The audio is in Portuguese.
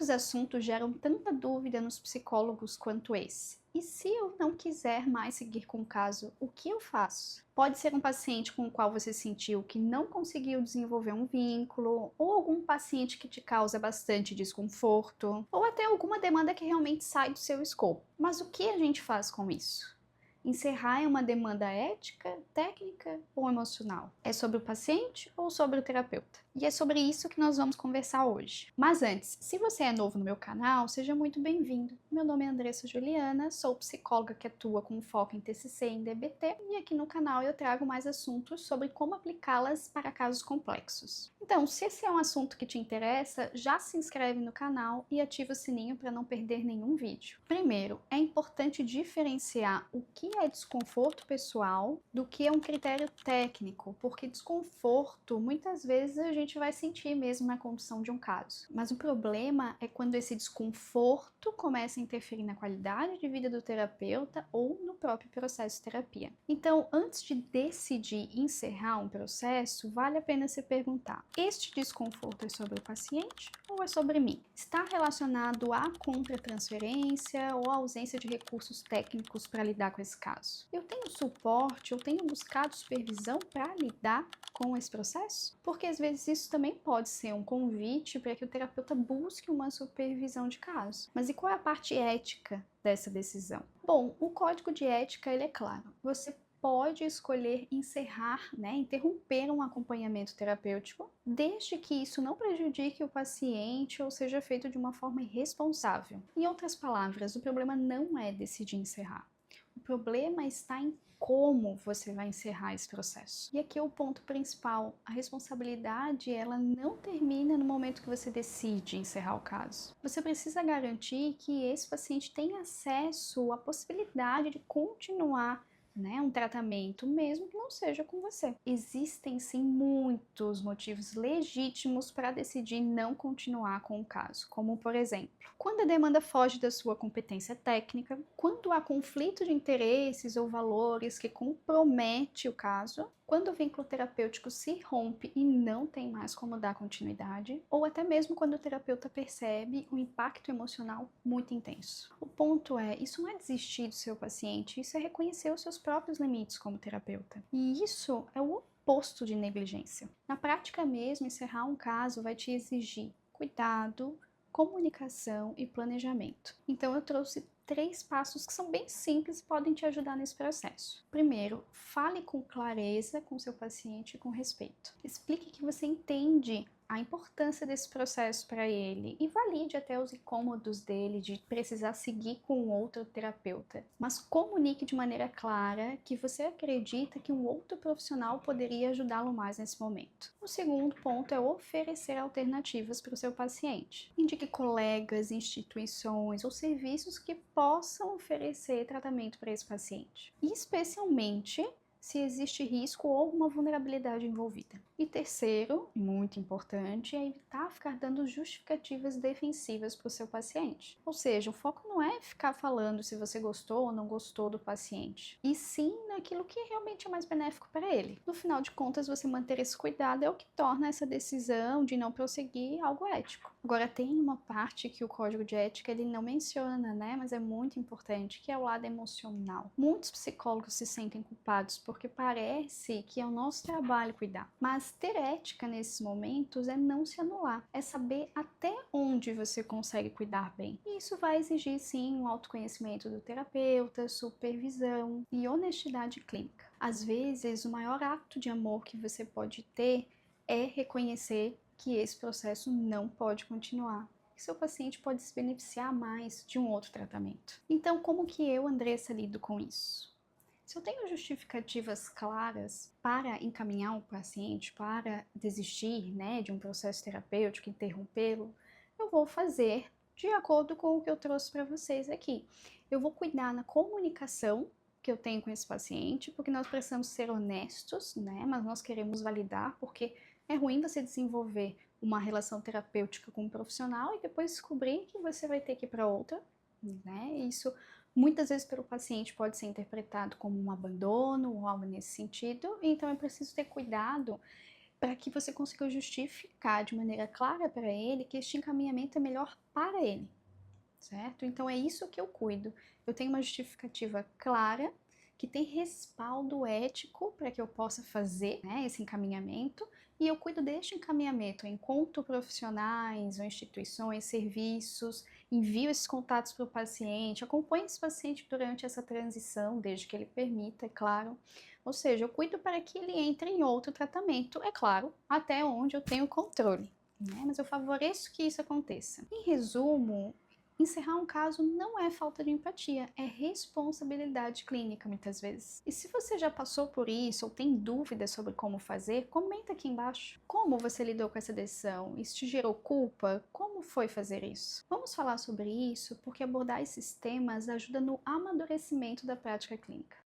Poucos assuntos geram tanta dúvida nos psicólogos quanto esse. E se eu não quiser mais seguir com o caso, o que eu faço? Pode ser um paciente com o qual você sentiu que não conseguiu desenvolver um vínculo, ou algum paciente que te causa bastante desconforto, ou até alguma demanda que realmente sai do seu escopo. Mas o que a gente faz com isso? Encerrar é uma demanda ética, técnica ou emocional? É sobre o paciente ou sobre o terapeuta? E é sobre isso que nós vamos conversar hoje. Mas antes, se você é novo no meu canal, seja muito bem-vindo. Meu nome é Andressa Juliana, sou psicóloga que atua com foco em TCC e em DBT, e aqui no canal eu trago mais assuntos sobre como aplicá-las para casos complexos. Então, se esse é um assunto que te interessa, já se inscreve no canal e ativa o sininho para não perder nenhum vídeo. Primeiro, é importante diferenciar o que é desconforto pessoal do que é um critério técnico, porque desconforto muitas vezes a gente vai sentir mesmo na condução de um caso. Mas o problema é quando esse desconforto começa a interferir na qualidade de vida do terapeuta ou no próprio processo de terapia. Então, antes de decidir encerrar um processo, vale a pena se perguntar: este desconforto é sobre o paciente ou é sobre mim? Está relacionado à contratransferência ou à ausência de recursos técnicos para lidar com esse caso? Eu tenho suporte, eu tenho buscado supervisão para lidar com esse processo? Porque às vezes isso também pode ser um convite para que o terapeuta busque uma supervisão de caso. Mas e qual é a parte ética dessa decisão? Bom, o código de ética ele é claro. Você pode escolher encerrar, interromper um acompanhamento terapêutico, desde que isso não prejudique o paciente ou seja feito de uma forma irresponsável. Em outras palavras, o problema não é decidir encerrar. O problema está em como você vai encerrar esse processo. E aqui é o ponto principal: a responsabilidade ela não termina no momento que você decide encerrar o caso. Você precisa garantir que esse paciente tenha acesso à possibilidade de continuar um tratamento, mesmo que não seja com você. Existem sim muitos motivos legítimos para decidir não continuar com o caso, como por exemplo, quando a demanda foge da sua competência técnica, quando há conflito de interesses ou valores que compromete o caso, quando o vínculo terapêutico se rompe e não tem mais como dar continuidade, ou até mesmo quando o terapeuta percebe um impacto emocional muito intenso. O ponto é, isso não é desistir do seu paciente, isso é reconhecer os seus próprios limites como terapeuta. E isso é o oposto de negligência. Na prática mesmo, encerrar um caso vai te exigir cuidado, comunicação e planejamento. Então eu trouxe 3 passos que são bem simples e podem te ajudar nesse processo. Primeiro, fale com clareza com seu paciente e com respeito. Explique que você entende a importância desse processo para ele e valide até os incômodos dele de precisar seguir com outro terapeuta. Mas comunique de maneira clara que você acredita que um outro profissional poderia ajudá-lo mais nesse momento. O segundo ponto é oferecer alternativas para o seu paciente. Indique colegas, instituições ou serviços que possam oferecer tratamento para esse paciente. E especialmente se existe risco ou alguma vulnerabilidade envolvida. E terceiro, muito importante, é evitar ficar dando justificativas defensivas para o seu paciente. Ou seja, o foco não é ficar falando se você gostou ou não gostou do paciente, e sim naquilo que realmente é mais benéfico para ele. No final de contas, você manter esse cuidado é o que torna essa decisão de não prosseguir algo ético. Agora, tem uma parte que o código de ética ele não menciona, mas é muito importante, que é o lado emocional. Muitos psicólogos se sentem culpados porque parece que é o nosso trabalho cuidar. Mas ter ética nesses momentos é não se anular, é saber até onde você consegue cuidar bem. E isso vai exigir sim um autoconhecimento do terapeuta, supervisão e honestidade clínica. Às vezes, o maior ato de amor que você pode ter é reconhecer que esse processo não pode continuar, que seu paciente pode se beneficiar mais de um outro tratamento. Então, como que eu, Andressa, lido com isso? Se eu tenho justificativas claras para encaminhar um paciente, para desistir de um processo terapêutico, interrompê-lo, eu vou fazer de acordo com o que eu trouxe para vocês aqui. Eu vou cuidar na comunicação que eu tenho com esse paciente, porque nós precisamos ser honestos, mas nós queremos validar, porque é ruim você desenvolver uma relação terapêutica com um profissional e depois descobrir que você vai ter que ir para outra, Isso muitas vezes pelo paciente pode ser interpretado como um abandono ou algo nesse sentido, então é preciso ter cuidado para que você consiga justificar de maneira clara para ele que este encaminhamento é melhor para ele, certo? Então é isso que eu cuido. Eu tenho uma justificativa clara, que tem respaldo ético para que eu possa fazer, né, esse encaminhamento, e eu cuido deste encaminhamento, eu encontro profissionais ou instituições, serviços, envio esses contatos para o paciente, acompanho esse paciente durante essa transição, desde que ele permita, é claro. Ou seja, eu cuido para que ele entre em outro tratamento, é claro, até onde eu tenho controle, né? Mas eu favoreço que isso aconteça. Em resumo, encerrar um caso não é falta de empatia, é responsabilidade clínica muitas vezes. E se você já passou por isso ou tem dúvidas sobre como fazer, comenta aqui embaixo. Como você lidou com essa decisão? Isso te gerou culpa? Como foi fazer isso? Vamos falar sobre isso porque abordar esses temas ajuda no amadurecimento da prática clínica.